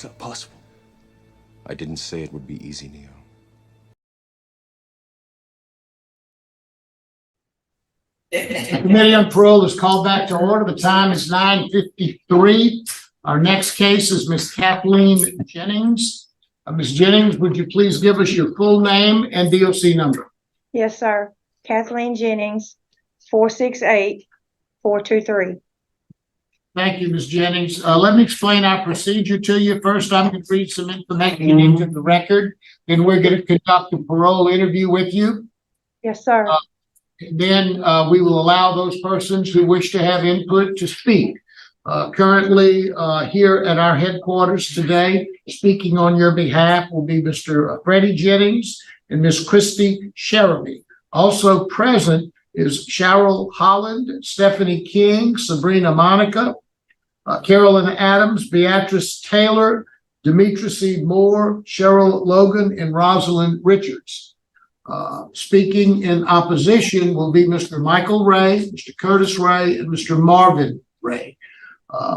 It's not possible. I didn't say it would be easy, Neo. The Committee on Parole is called back to order. The time is 9:53. Our next case is Miss Kathleen Jennings. Ms. Jennings, would you please give us your full name and DOC number? Yes, sir. Kathleen Jennings, 468-423. Thank you, Ms. Jennings. Let me explain our procedure to you. First, I'm going to read some information into the record, and we're going to conduct a parole interview with you. Yes, sir. Then we will allow those persons who wish to have input to speak. Currently, here at our headquarters today, speaking on your behalf will be Mr. Freddie Jennings and Miss Christy Sheremy. Also present is Cheryl Holland, Stephanie King, Sabrina Monica, Carolyn Adams, Beatrice Taylor, Demetrius E. Moore, Cheryl Logan, and Rosalind Richards. Speaking in opposition will be Mr. Michael Ray, Mr. Curtis Ray, and Mr. Marvin Ray.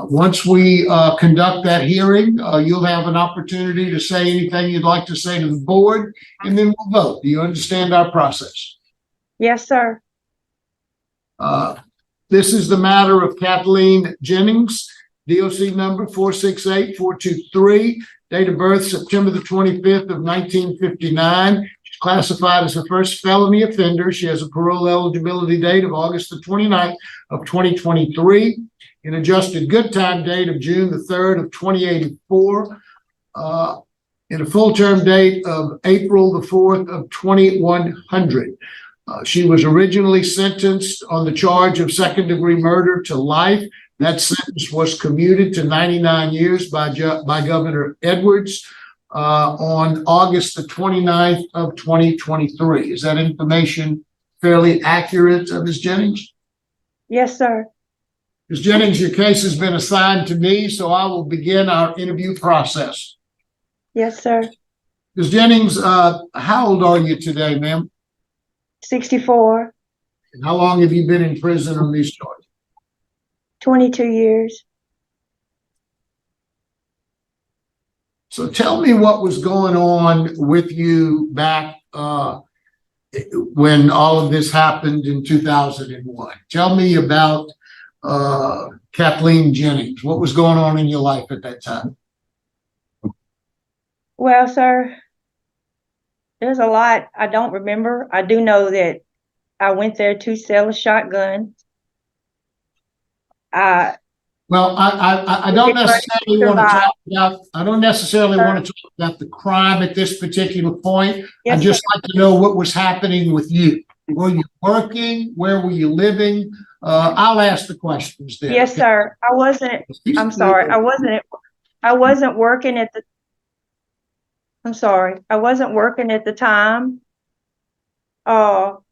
Once we conduct that hearing, you'll have an opportunity to say anything you'd like to say to the board, and then we'll vote. Do you understand our process? Yes, sir. This is the matter of Kathleen Jennings, DOC number 468-423, date of birth September the 25th of 1959. She's classified as a first felony offender. She has a parole eligibility date of August the 29th of 2023, an adjusted good time date of June the 3rd of 2084, and a full term date of April the 4th of 2100. She was originally sentenced on the charge of second-degree murder to life. That sentence was commuted to 99 years by Governor Edwards on August the 29th of 2023. Is that information fairly accurate, Ms. Jennings? Yes, sir. Ms. Jennings, your case has been assigned to me, so I will begin our interview process. Yes, sir. Ms. Jennings, how old are you today, ma'am? 64. And how long have you been in prison on these charges? 22 years. So tell me what was going on with you back when all of this happened in 2001. Tell me about Kathleen Jennings. What was going on in your life at that time? Well, sir, there's a lot I don't remember. I do know that I went there to sell a shotgun. Well, I don't necessarily want to talk about. I don't necessarily want to talk about the crime at this particular point. Yes, I'd just like to know what was happening with you. Were you working? Where were you living? I'll ask the questions then. Yes, sir. I wasn't. I'm sorry. I wasn't working at the. I'm sorry. I wasn't working at the time. And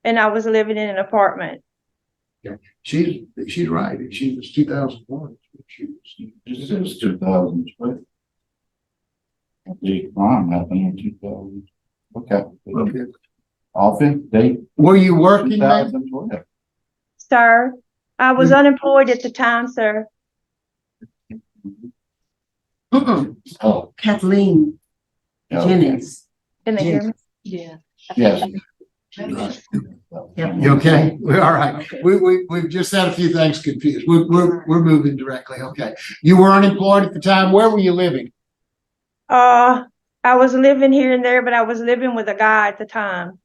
I was living in an apartment. Okay. She's right. She was 2001. This is 2012. The crime happened in 2000. Okay. Office date. Were you working? 2012. Sir, I was unemployed at the time, sir. Oh, Kathleen Jennings. Can they hear me? Yeah. yes. You okay? We're all right. We've just had a few things confused. We're moving directly. Okay. You were unemployed at the time. Where were you living? I was living here and there, but I was living with a guy at the time.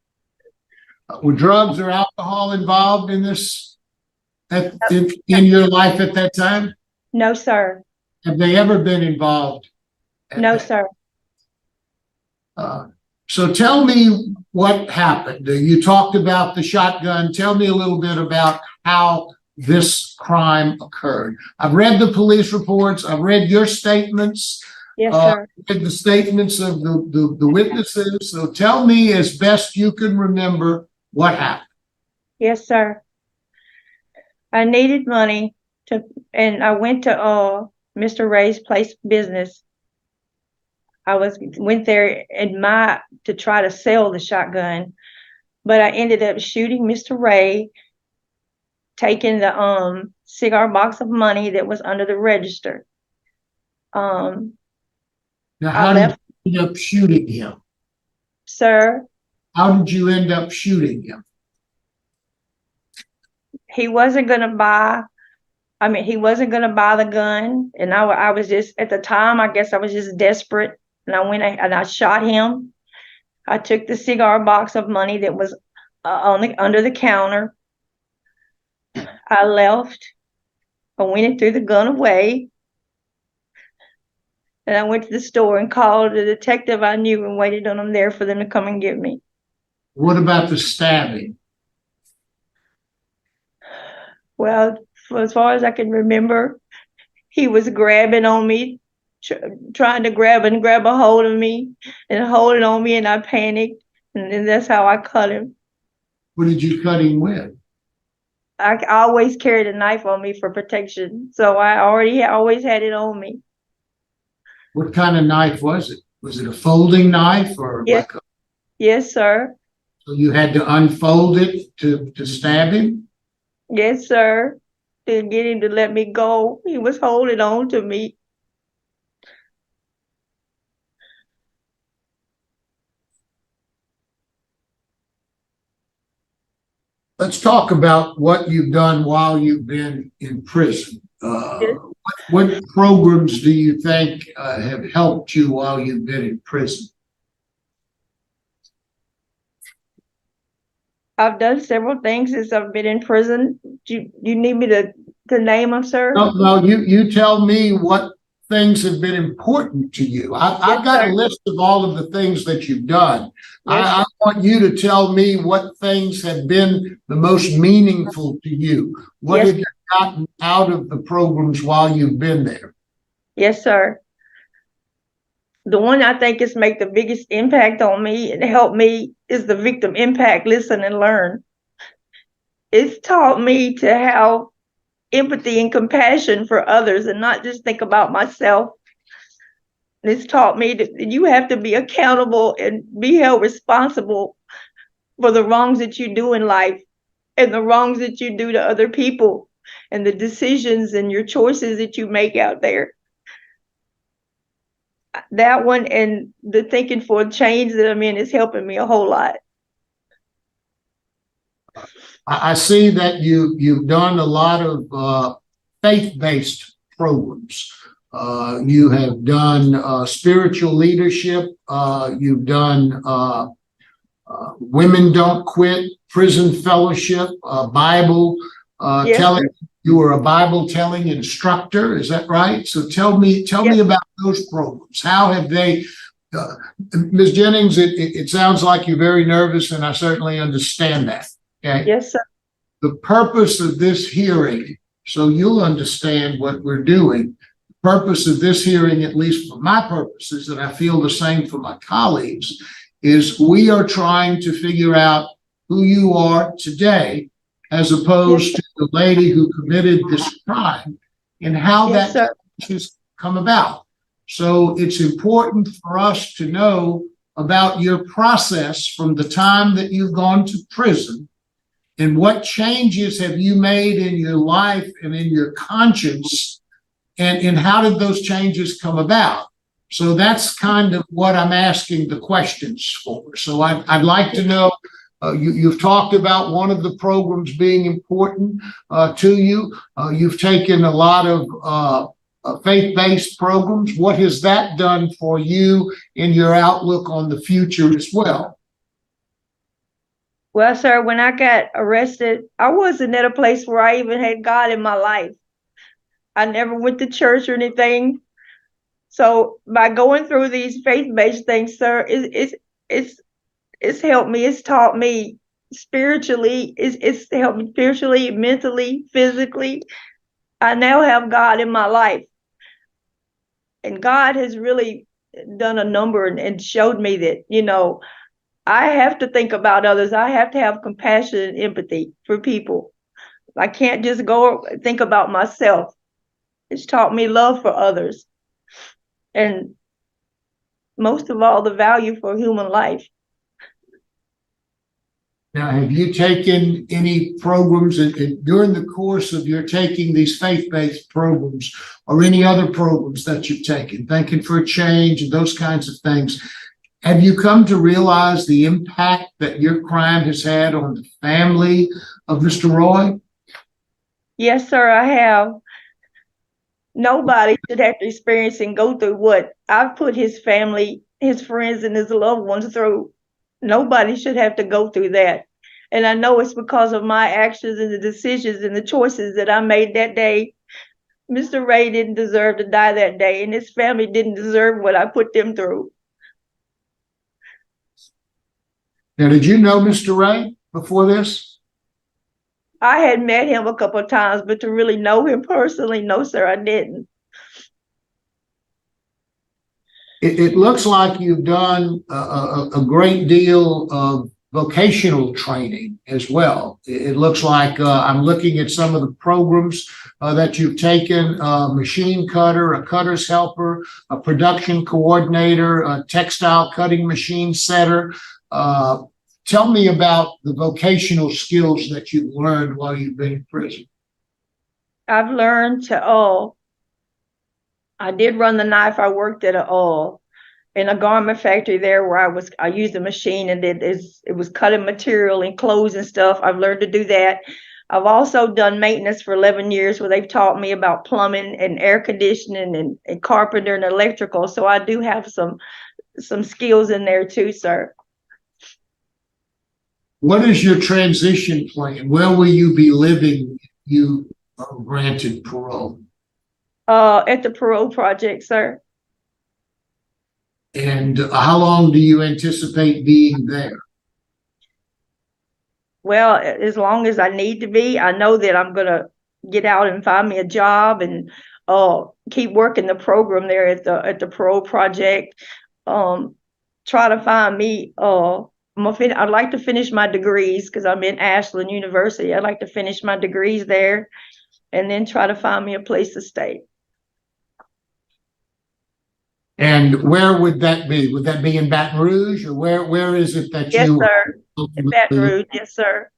Were drugs or alcohol involved in this in your life at that time? No, sir. Have they ever been involved? No, sir. So tell me what happened. You talked about the shotgun. Tell me a little bit about how this crime occurred. I've read the police reports. I've read your statements. Yes, sir. Read the statements of the witnesses. So tell me as best you can remember what happened. Yes, sir. I needed money and I went to Mr. Ray's place of business. I went there to try to sell the shotgun, but I ended up shooting Mr. Ray, taking the cigar box of money that was under the register. Um, Now, I how did left, you end up shooting him? sir. How did you end up shooting him? He wasn't gonna buy. I mean, he wasn't gonna buy the gun, and I was just at the time. I guess I was just desperate, and I went and I shot him. I took the cigar box of money that was under the counter. I left. I went and threw the gun away. And I went to the store and called a detective I knew and waited on them there for them to come and get me. What about the stabbing? Well, for as far as I can remember, he was grabbing on me, trying to grab a hold of me and holding on me, and I panicked. And then that's how I cut him. What did you cut him with? I always carried a knife on me for protection, so I always had it on me. What kind of knife was it? Was it a folding knife or Yes. like Yes, sir. so you had to unfold it to stab him? Yes, sir. To get him to let me go. He was holding on to me. Let's talk about what you've done while you've been in prison. Yes. What programs do you think have helped you while you've been in prison? I've done several things since I've been in prison. Do you need me to name them, sir? No, you tell me what things have been important to you. I've got a list of all of the things that you've done. Yes. I want you to tell me what things have been the most meaningful to you. What Yes. have you gotten out of the programs while you've been there? Yes, sir. The one I think has made the biggest impact on me and helped me is the victim impact, listen and learn. It's taught me to have empathy and compassion for others and not just think about myself. It's taught me that you have to be accountable and be held responsible for the wrongs that you do in life and the wrongs that you do to other people and the decisions and your choices that you make out there. That one and the thinking for a change that I'm in is helping me a whole lot. I see that you've done a lot of faith-based programs. You have done spiritual leadership. You've done Women Don't Quit, prison fellowship, Bible Yes, telling. sir. You were a Bible telling instructor, is that right? So tell me about those programs. How have they? Ms. Jennings, it sounds like you're very nervous, and I certainly understand that. Okay. Yes, sir. The purpose of this hearing, so you'll understand what we're doing. The purpose of this hearing, at least for my purposes, and I feel the same for my colleagues, is we are trying to figure out who you are today, as opposed to the lady who committed this crime and how Yes, that sir. has come about. So it's important for us to know about your process from the time that you've gone to prison and what changes have you made in your life and in your conscience, and how did those changes come about? So that's kind of what I'm asking the questions for. So I'd like to know, you've talked about one of the programs being important to you. You've taken a lot of faith-based programs. What has that done for you in your outlook on the future as well? Well, sir, when I got arrested, I wasn't at a place where I even had God in my life. I never went to church or anything. So by going through these faith-based things, sir, it's helped me. It's taught me spiritually. It's helped me spiritually, mentally, physically. I now have God in my life. And God has really done a number and showed me that, I have to think about others. I have to have compassion and empathy for people. I can't just go think about myself. It's taught me love for others. And most of all, the value for human life. Now, have you taken any programs during the course of your taking these faith-based programs or any other programs that you've taken, Thinking for a Change and those kinds of things? Have you come to realize the impact that your crime has had on the family of Mr. Roy? Yes, sir, I have. Nobody should have to experience and go through what I've put his family, his friends, and his loved ones through. Nobody should have to go through that. And I know it's because of my actions and the decisions and the choices that I made that day. Mr. Ray didn't deserve to die that day, and his family didn't deserve what I put them through. Now, did you know Mr. Ray before this? I had met him a couple of times, but to really know him personally, no, sir, I didn't. It looks like you've done a great deal of vocational training as well. It looks like I'm looking at some of the programs that you've taken, a machine cutter, a cutter's helper, a production coordinator, a textile cutting machine setter. Tell me about the vocational skills that you've learned while you've been in prison. I've learned to, I did run the knife. I worked at in a garment factory there where I used a machine and it was cutting material and clothes and stuff. I've learned to do that. I've also done maintenance for 11 years where they've taught me about plumbing and air conditioning and carpenter and electrical. So I do have some skills in there too, sir. What is your transition plan? Where will you be living if you are granted parole? At the parole project, sir. And how long do you anticipate being there? Well, as long as I need to be. I know that I'm going to get out and find me a job and keep working the program there at the parole project. Try to find me. I'd like to finish my degrees because I'm in Ashland University. I'd like to finish my degrees there and then try to find me a place to stay. And where would that be? Would that be in Baton Rouge, or where is it that Yes, you? sir. In Baton Rouge, yes, sir.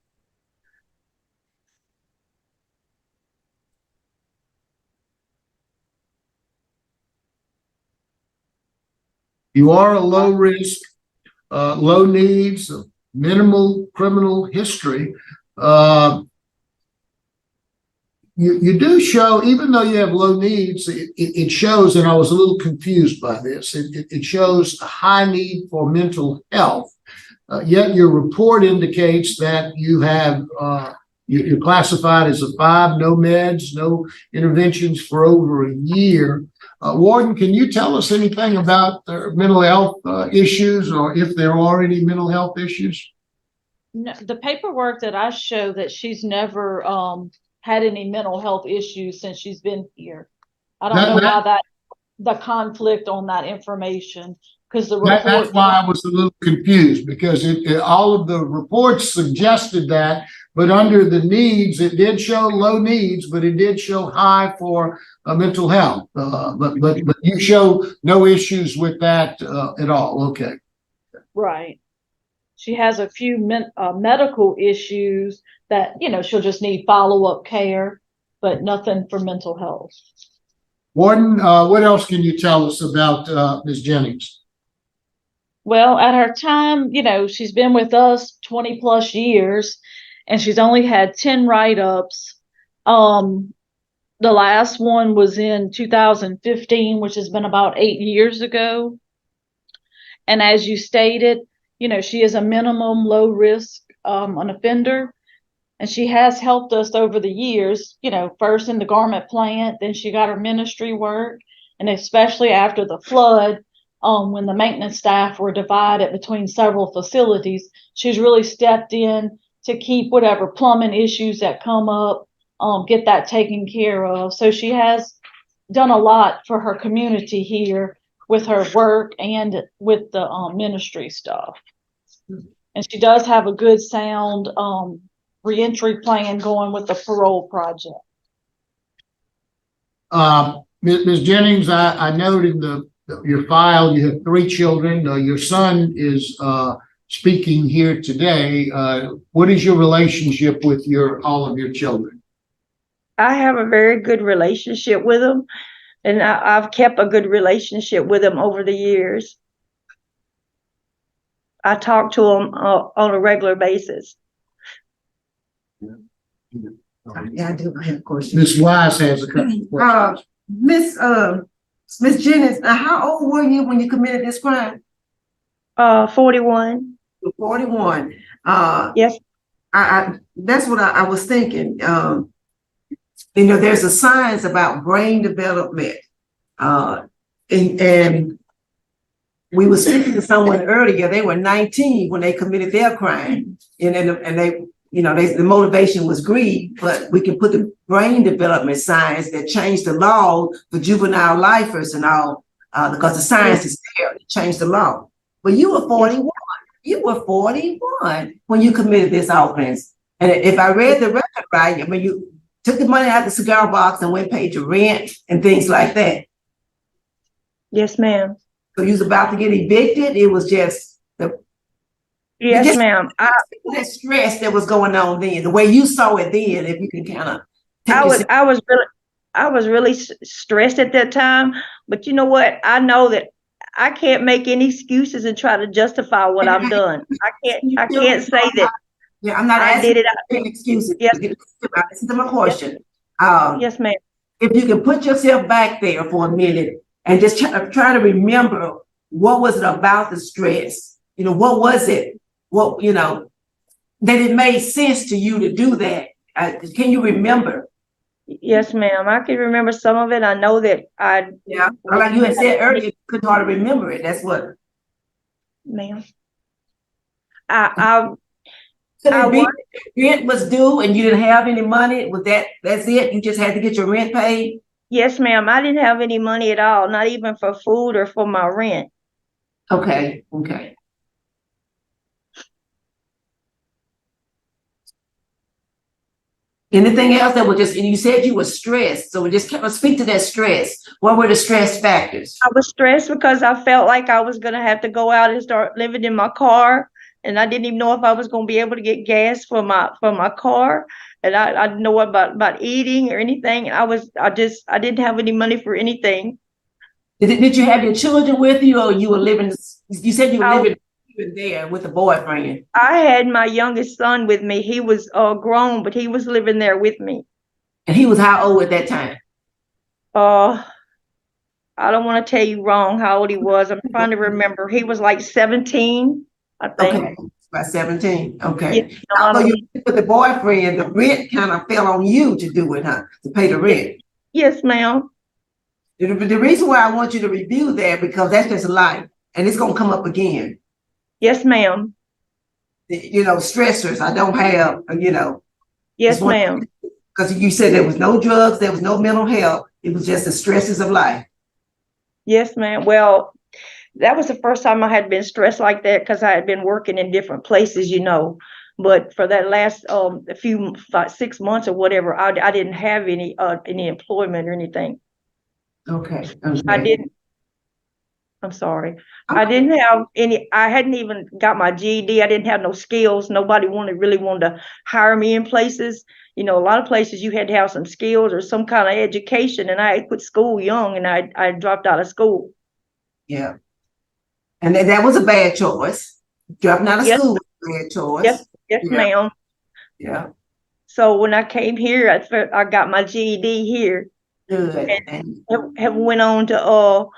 You are a low risk, low needs, minimal criminal history. You do show, even though you have low needs, it shows, and I was a little confused by this, it shows a high need for mental health. Yet your report indicates that you have, you're classified as a 5, no meds, no interventions for over a year. Warden, can you tell us anything about their mental health issues, or if there are any mental health issues? No, the paperwork that I show that she's never had any mental health issues since she's been here. I don't know why the conflict on that information, because the report. That's why I was a little confused, because all of the reports suggested that, but under the needs, it did show low needs, but it did show high for mental health. But you show no issues with that at all. Okay. Right. She has a few medical issues that, she'll just need follow-up care, but nothing for mental health. Warden, what else can you tell us about Ms. Jennings? Well, at her time, she's been with us 20 plus years, and she's only had 10 write-ups. The last one was in 2015, which has been about 8 years ago. And as you stated, she is a minimum low risk an offender, and she has helped us over the years, first in the garment plant, then she got her ministry work, and especially after the flood, when the maintenance staff were divided between several facilities, she's really stepped in to keep whatever plumbing issues that come up, get that taken care of. So she has done a lot for her community here with her work and with the ministry stuff. And she does have a good sound reentry plan going with the parole project. Ms. Jennings, I noted your file, you have 3 children. Your son is speaking here today. What is your relationship with all of your children? I have a very good relationship with them, and I've kept a good relationship with them over the years. I talk to them on a regular basis. Yeah, I do have a question. Ms. Wise has a couple of questions. Miss Jennings, now how old were you when you committed this crime? 41. 41. Yes. I that's what I was thinking. You know, there's a science about brain development. And we were speaking to someone earlier, they were 19 when they committed their crime. And they, you know, the motivation was greed, but we can put the brain development science that changed the law for juvenile lifers and all, because the science is there to change the law. But you were 41. You were 41 when you committed this offense. And if I read the record right, I mean, you took the money out of the cigar box and went and paid your rent and things like that. Yes, ma'am. So you was about to get evicted. It was just Yes, ma'am. that stress that was going on then, the way you saw it then, if you can kind of. I was really stressed at that time, but you know what? I know that I can't make any excuses and try to justify what I've done. I can't say that. Yeah, I'm not I asking did it. any excuses. Yes. Listen to my question. Yes, ma'am. If you can put yourself back there for a minute and just try to remember, what was it about the stress? You know, what was it? What, you know, that it made sense to you to do that? Can you remember? Yes, ma'am. I can remember some of it. I know that Yeah, like you had said earlier, you couldn't hardly remember it. That's what. Ma'am. Rent was due and you didn't have any money. Was that's it? You just had to get your rent paid? Yes, ma'am. I didn't have any money at all, not even for food or for my rent. Okay. Anything else that was just, and you said you were stressed, so we just kind of speak to that stress. What were the stress factors? I was stressed because I felt like I was going to have to go out and start living in my car, and I didn't even know if I was going to be able to get gas for my car, and I didn't know about eating or anything. I didn't have any money for anything. Did you have your children with you, or you were living? You said you were living there with a boyfriend. I had my youngest son with me. He was grown, but he was living there with me. And he was how old at that time? I don't want to tell you wrong how old he was. I'm trying to remember. He was like 17, I think. Okay, about 17. Okay. Yes, Although you with the boyfriend, the rent kind of fell on you to do it, huh? To pay the rent. Yes, ma'am. The reason why I want you to review that, because that's just life, and it's gonna come up again. Yes, ma'am. You know, stressors. I don't have, you know. Yes, ma'am. Because you said there was no drugs, there was no mental health. It was just the stresses of life. Yes, ma'am. Well, that was the first time I had been stressed like that, because I had been working in different places, you know. But for that last 6 months or whatever, I didn't have any employment or anything. Okay. I didn't. I'm sorry. I didn't have any. I hadn't even got my GED. I didn't have no skills. Nobody really wanted to hire me in places. You know, a lot of places you had to have some skills or some kind of education. And I quit school young, and I dropped out of school. Yeah. And that was a bad choice. Dropping out of school was a bad choice. Yes, ma'am. Yeah. So when I came here, I got my GED here. Good. And have went on to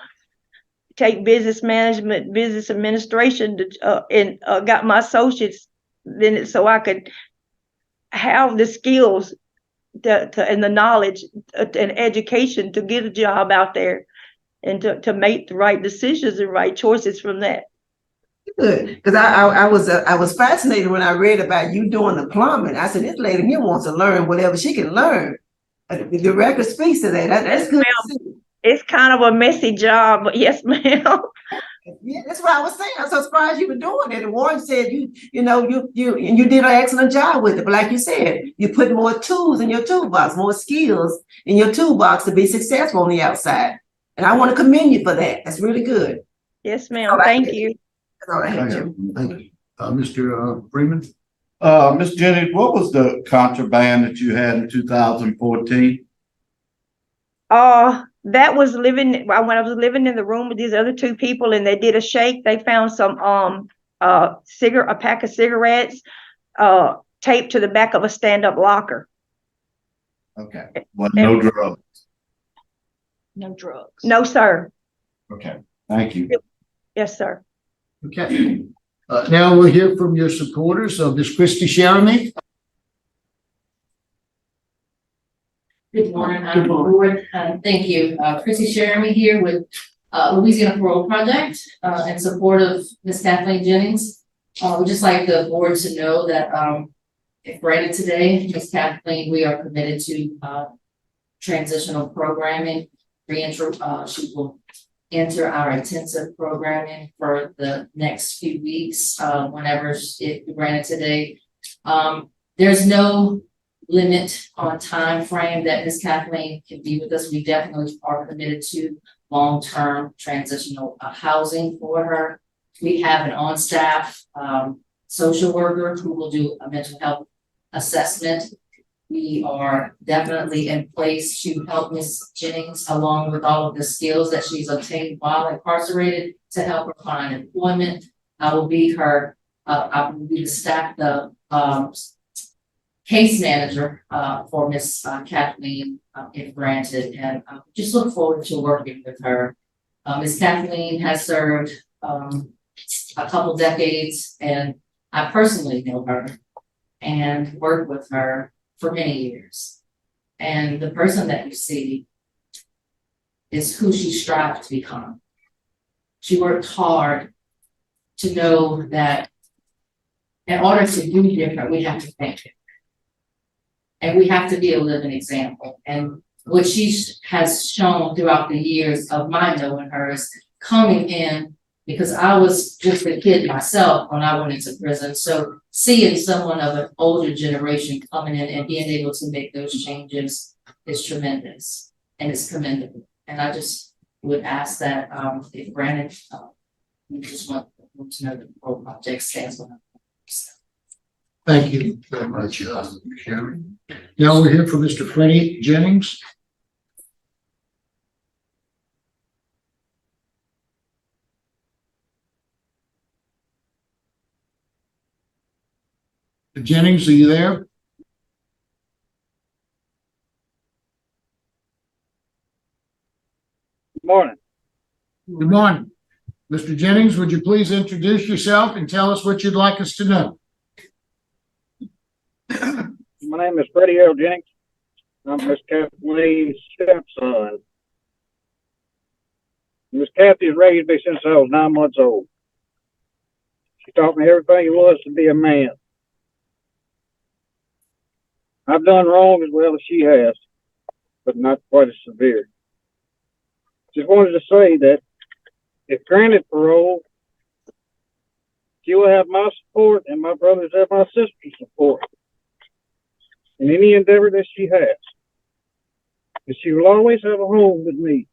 take business management, business administration, and got my associates then, so I could have the skills and the knowledge and education to get a job out there, and to make the right decisions and right choices from that. Good, because I was fascinated when I read about you doing the plumbing. I said, this lady here wants to learn whatever she can learn. The record speaks to that. That's good. It's kind of a messy job, but yes, ma'am. Yeah, that's what I was saying. I'm so surprised you were doing it. And Warren said you did an excellent job with it. But like you said, you put more tools in your toolbox, more skills in your toolbox to be successful on the outside. And I want to commend you for that. That's really good. Yes, ma'am. Thank you. That's all I had, Jim. Thank you. Mr. Freeman? Ms. Jennings, what was the contraband that you had in 2014? That was when I was living in the room with these other two people and they did a shake. They found some a pack of cigarettes taped to the back of a stand-up locker. Okay, well, no drugs. No drugs. No, sir. Okay, thank you. Yes, sir. Okay. Now we'll hear from your supporters. Ms. Christy Sheremy. Good morning, board. Thank you. Chrissy Sheremy here with Louisiana Parole Project in support of Ms. Kathleen Jennings. We'd just like the board to know that if granted today, Ms. Kathleen, we are committed to transitional programming. She will enter our intensive programming for the next few weeks whenever it granted today. There's no limit on time frame that Ms. Kathleen can be with us. We definitely are committed to long-term transitional housing for her. We have an on-staff social worker who will do a mental health assessment. We are definitely in place to help Ms. Jennings along with all of the skills that she's obtained while incarcerated to help her find employment. I will be the case manager for Ms. Kathleen if granted, and just look forward to working with her. Ms. Kathleen has served a couple decades, and I personally know her and worked with her for many years. And the person that you see is who she strived to become. She worked hard to know that in order to do different, we have to think it. And we have to be a living example. And what she has shown throughout the years of my knowing her is coming in, because I was just a kid myself when I went into prison. So seeing someone of an older generation coming in and being able to make those changes is tremendous and it's commendable. And I just would ask that if granted, we just want to know that the Parole Project stands for. Thank you very much, Sharon. Now we'll hear from Mr. Freddie Jennings. Jennings, are you there? Good morning. Good morning. Mr. Jennings, would you please introduce yourself and tell us what you'd like us to know? My name is Freddie L. Jennings. I'm Miss Kathleen's stepson. Miss Kathy has raised me since I was 9 months old. She taught me everything it was to be a man. I've done wrong as well as she has, but not quite as severe. Just wanted to say that if granted parole, she will have my support and my brothers have my sister's support in any endeavor that she has. And she will always have a home with me.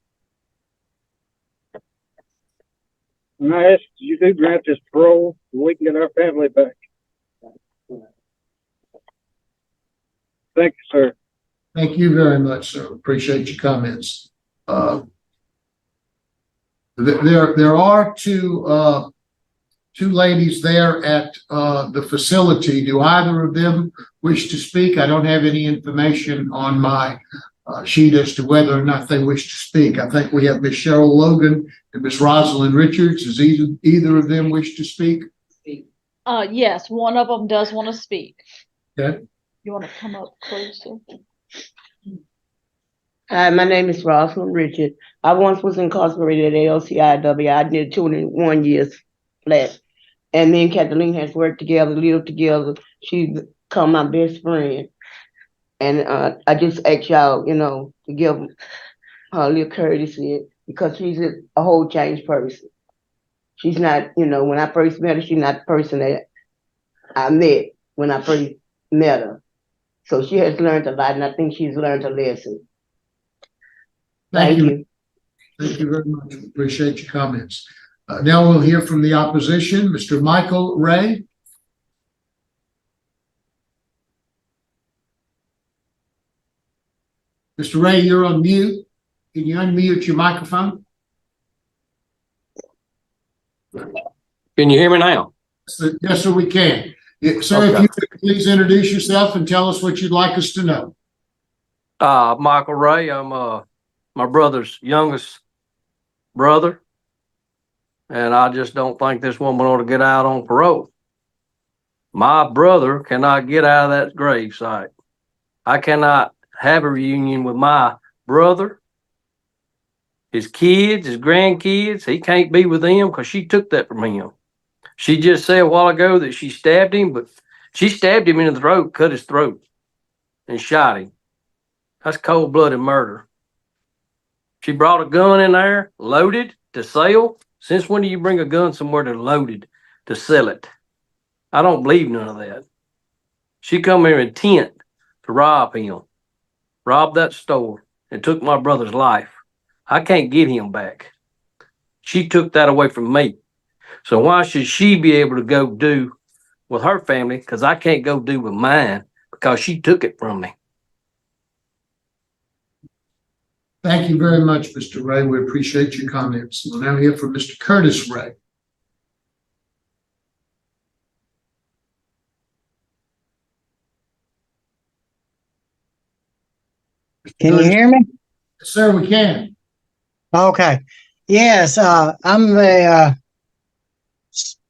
And I ask you do grant this parole so we can get our family back. Thank you, sir. Thank you very much, sir. Appreciate your comments. There are two ladies there at the facility. Do either of them wish to speak? I don't have any information on my sheet as to whether or not they wish to speak. I think we have Miss Cheryl Logan and Miss Rosalind Richards. Does either of them wish to speak? Yes, one of them does want to speak. Okay. You want to come up closer? Hi, my name is Rosalind Richard. I once was incarcerated at LCIW. I did 21 years flat. And me and Kathleen has worked together, lived together. She's become my best friend. And I just ask y'all, to give her a little courtesy because she's a whole changed person. She's not, when I first met her, she's not the person that I met when I first met her. So she has learned a lot, and I think she's learned a lesson. Thank you. Thank you very much. Appreciate your comments. Now we'll hear from the opposition, Mr. Michael Ray. Mr. Ray, you're on mute. Can you unmute your microphone? Can you hear me now? Yes, sir, we can. Sir, Okay. if you could please introduce yourself and tell us what you'd like us to know. Michael Ray. I'm my brother's youngest brother, and I just don't think this woman ought to get out on parole. My brother cannot get out of that grave site. I cannot have a reunion with my brother, his kids, his grandkids. He can't be with them because she took that from him. She just said a while ago that she stabbed him, but she stabbed him in the throat, cut his throat, and shot him. That's cold-blooded murder. She brought a gun in there, loaded, to sell. Since when do you bring a gun somewhere that's loaded to sell it? I don't believe none of that. She come here intent to rob him, robbed that store, and took my brother's life. I can't get him back. She took that away from me. So why should she be able to go do with her family? Because I can't go do with mine because she took it from me. Thank you very much, Mr. Ray. We appreciate your comments. We'll now hear from Mr. Curtis Ray. Can you hear me? Yes, sir, we can. Okay. Yes, I'm the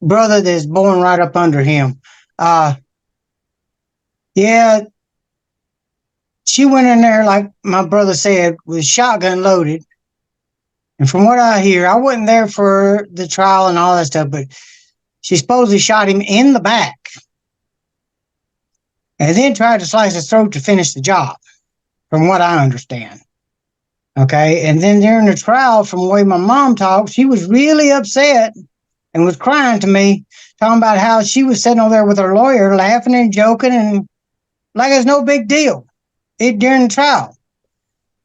brother that's born right up under him. Yeah, she went in there, like my brother said, with a shotgun loaded. And from what I hear, I wasn't there for the trial and all that stuff, but she supposedly shot him in the back and then tried to slice his throat to finish the job, from what I understand. Okay, and then during the trial, from the way my mom talked, she was really upset and was crying to me, talking about how she was sitting over there with her lawyer, laughing and joking, and like it's no big deal during the trial.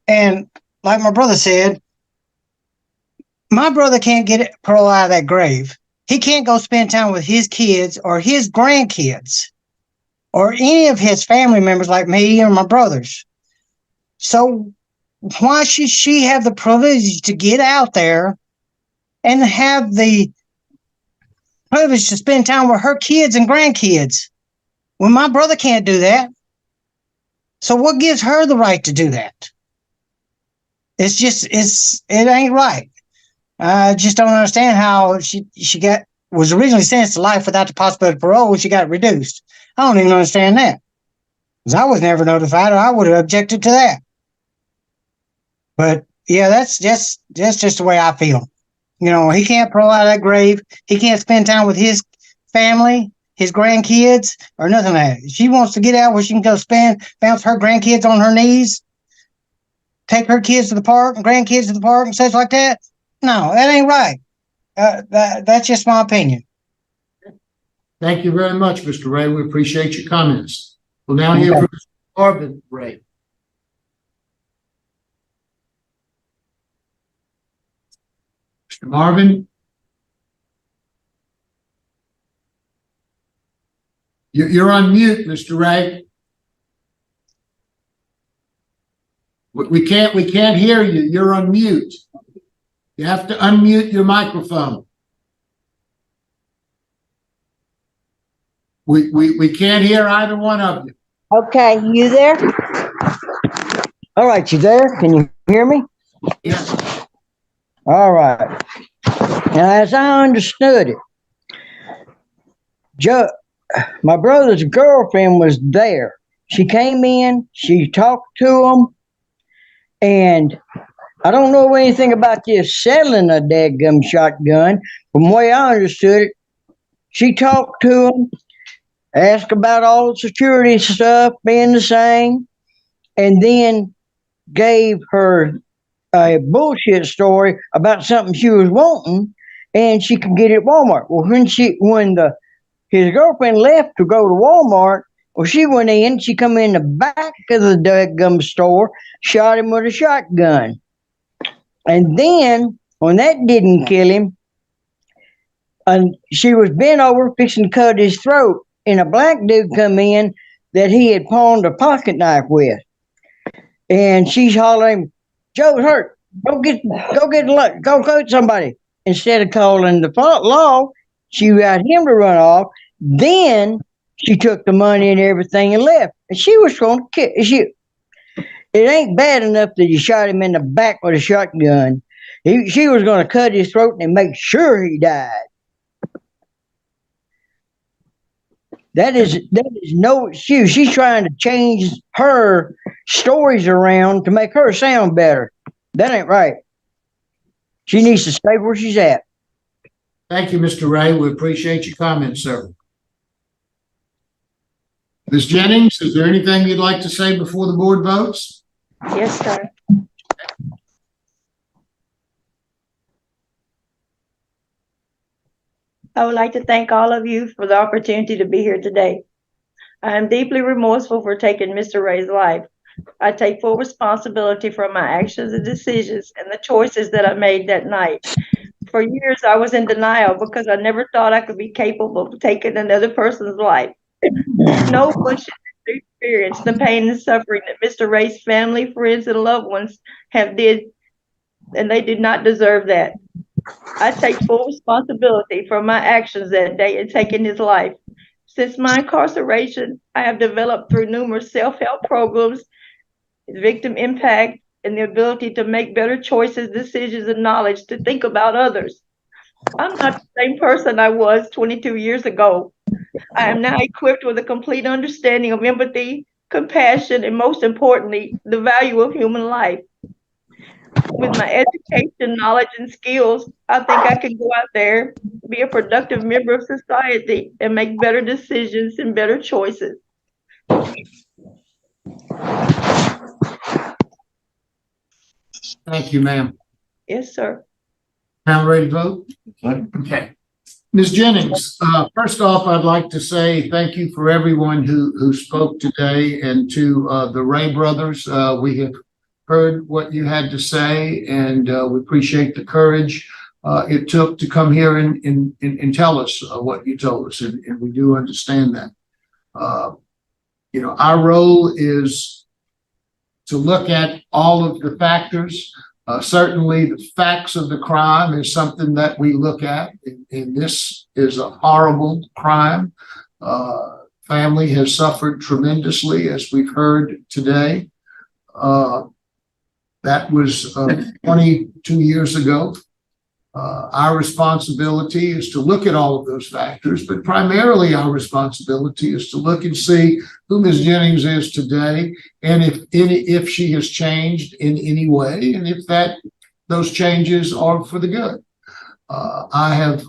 And like my brother said, my brother can't get parole out of that grave. He can't go spend time with his kids or his grandkids or any of his family members like me or my brothers. So why should she have the privilege to get out there and have the privilege to spend time with her kids and grandkids when my brother can't do that? So what gives her the right to do that? It ain't right. I just don't understand how she was originally sentenced to life without the possibility of parole when she got reduced. I don't even understand that, because I was never notified, or I would have objected to that. But yeah, that's just the way I feel. You know, he can't parole out of that grave. He can't spend time with his family, his grandkids, or nothing like that. She wants to get out where she can go bounce her grandkids on her knees, take her kids to the park and grandkids to the park and such like that. No, that ain't right. That's just my opinion. Thank you very much, Mr. Ray. We appreciate your comments. We'll now hear from Mr. Marvin Ray. Mr. Marvin? You're on mute, Mr. Ray. We can't hear you. You're on mute. You have to unmute your microphone. We can't hear either one of you. Okay, you there? All right, you there? Can you hear me? Yes. All right. Now, as I understood it, my brother's girlfriend was there. She came in, she talked to him, and I don't know anything about this selling a dadgum shotgun. From the way I understood it, she talked to him, asked about all the security stuff being the same, and then gave her a bullshit story about something she was wanting, and she could get it at Walmart. Well, when his girlfriend left to go to Walmart, well, she went in, she come in the back of the dadgum store, shot him with a shotgun. And then, when that didn't kill him, and she was bent over fixing to cut his throat, and a black dude come in that he had pawned a pocket knife with. and she's hollering, "Joe's hurt. Go get somebody." Instead of calling the law, she got him to run off. Then she took the money and everything and left. And she was going to kill. It ain't bad enough that you shot him in the back with a shotgun. She was going to cut his throat and make sure he died. That is no excuse. She's trying to change her stories around to make her sound better. That ain't right. She needs to stay where she's at. Thank you, Mr. Ray. We appreciate your comments, sir. Ms. Jennings, is there anything you'd like to say before the board votes? Yes, sir. I would like to thank all of you for the opportunity to be here today. I am deeply remorseful for taking Mr. Ray's life. I take full responsibility for my actions and decisions and the choices that I made that night. For years, I was in denial because I never thought I could be capable of taking another person's life. No one should experience the pain and suffering that Mr. Ray's family, friends, and loved ones have did, and they did not deserve that. I take full responsibility for my actions that day in taking his life. Since my incarceration, I have developed through numerous self-help programs, victim impact, and the ability to make better choices, decisions, and knowledge to think about others. I'm not the same person I was 22 years ago. I am now equipped with a complete understanding of empathy, compassion, and most importantly, the value of human life. With my education, knowledge, and skills, I think I can go out there, be a productive member of society, and make better decisions and better choices. Thank you, ma'am. Yes, sir. Now ready to vote? Okay. Ms. Jennings, first off, I'd like to say thank you for everyone who spoke today, and to the Ray brothers. We have heard what you had to say, and we appreciate the courage it took to come here and tell us what you told us, and we do understand that. You know, our role is to look at all of the factors. Certainly the facts of the crime is something that we look at, and this is a horrible crime. Family has suffered tremendously, as we've heard today. That was 22 years ago. Our responsibility is to look at all of those factors, but primarily our responsibility is to look and see who Ms. Jennings is today, and if she has changed in any way, and if those changes are for the good. I have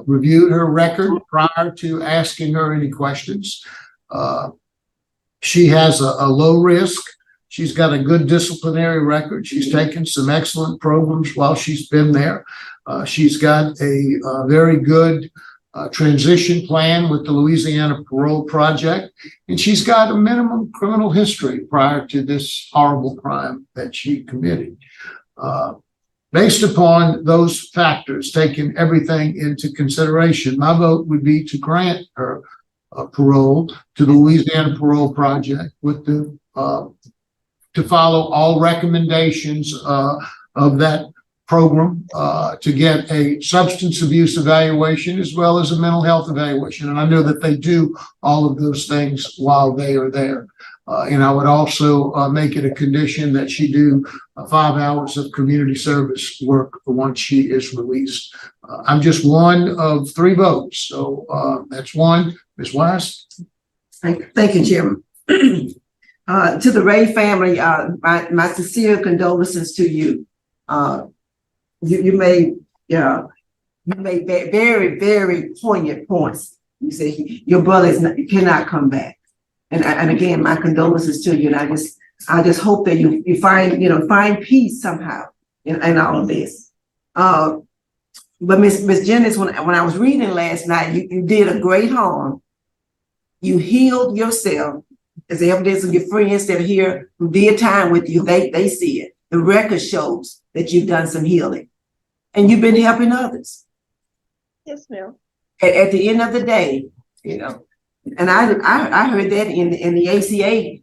reviewed her record prior to asking her any questions. She has a low risk. She's got a good disciplinary record. She's taken some excellent programs while she's been there. She's got a very good transition plan with the Louisiana Parole Project, and she's got a minimum criminal history prior to this horrible crime that she committed. Based upon those factors, taking everything into consideration, my vote would be to grant her parole to the Louisiana Parole Project with the to follow all recommendations of that program, to get a substance abuse evaluation as well as a mental health evaluation. And I know that they do all of those things while they are there. And I would also make it a condition that she do 5 hours of community service work once she is released. I'm just one of 3 votes. So that's one. Ms. Wise? Thank you, Chairman. To the Ray family, my sincere condolences to you. You made very, very poignant points. You said your brother cannot come back, and again, my condolences to you. And I just hope that you find peace somehow in all of this. But Miss Jennings, when I was reading last night, you did a great harm. You healed yourself. As the evidence of your friends that are here who did time with you, they see it. The record shows that you've done some healing, and you've been helping others. Yes, ma'am. At the end of the day, and I heard that in the ACA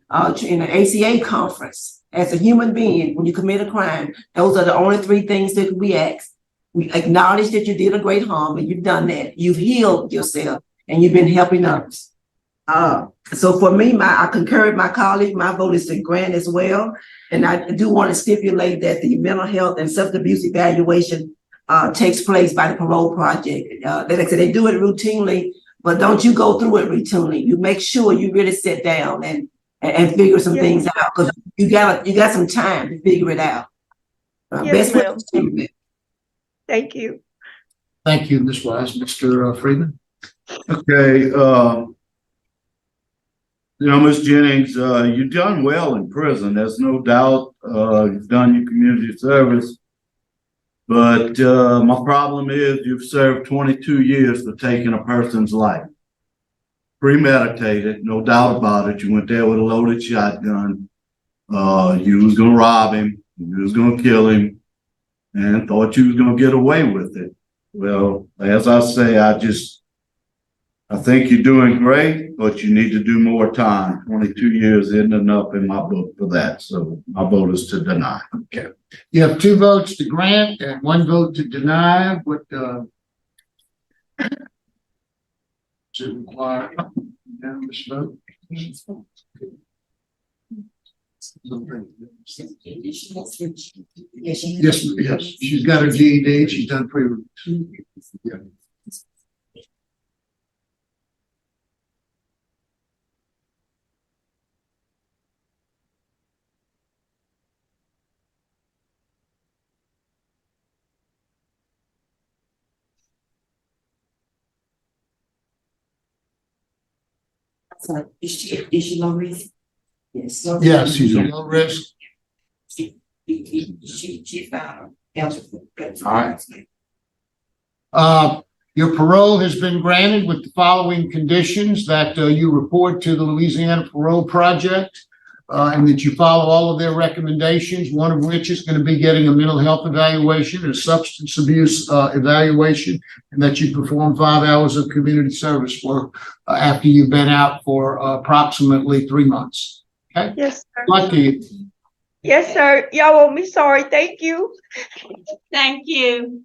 in the ACA conference, as a human being, when you commit a crime, those are the only three things that we ask. We acknowledge that you did a great harm and you've done that. You've healed yourself and you've been helping others. So for me, I concur with my colleague. My vote is to grant as well. And I do want to stipulate that the mental health and substance abuse evaluation takes place by the Parole Project. Like I said, they do it routinely, but don't you go through it routinely. You make sure you really sit down and figure some things out, because you got some time to figure it out. Yes, ma'am. Best Thank you. Thank you, Ms. Wise. Mr. Freeman? Okay, Ms. Jennings, you've done well in prison. There's no doubt. You've done your community service. But my problem is you've served 22 years for taking a person's life. Premeditated, no doubt about it. You went there with a loaded shotgun. You was gonna rob him. You was gonna kill him, and thought you was gonna get away with it. Well, as I say, I think you're doing great, but you need to do more time. 22 years isn't enough in my book for that. So my vote is to deny. Okay. You have 2 votes to grant and 1 vote to deny. What does it require? Unanimous vote? Yes, she's got her GED. She's done pre-release. Yeah. So is she low risk? Yes. Yes, she's a low risk. She found eligible. All right. Your parole has been granted with the following conditions: that you report to the Louisiana Parole Project, and that you follow all of their recommendations, one of which is going to be getting a mental health evaluation, a substance abuse evaluation, and that you perform 5 hours of community service work after you've been out for approximately 3 months. Okay? Yes, sir. Luck to you. Yes, sir. Y'all won't be sorry. Thank you. Thank you.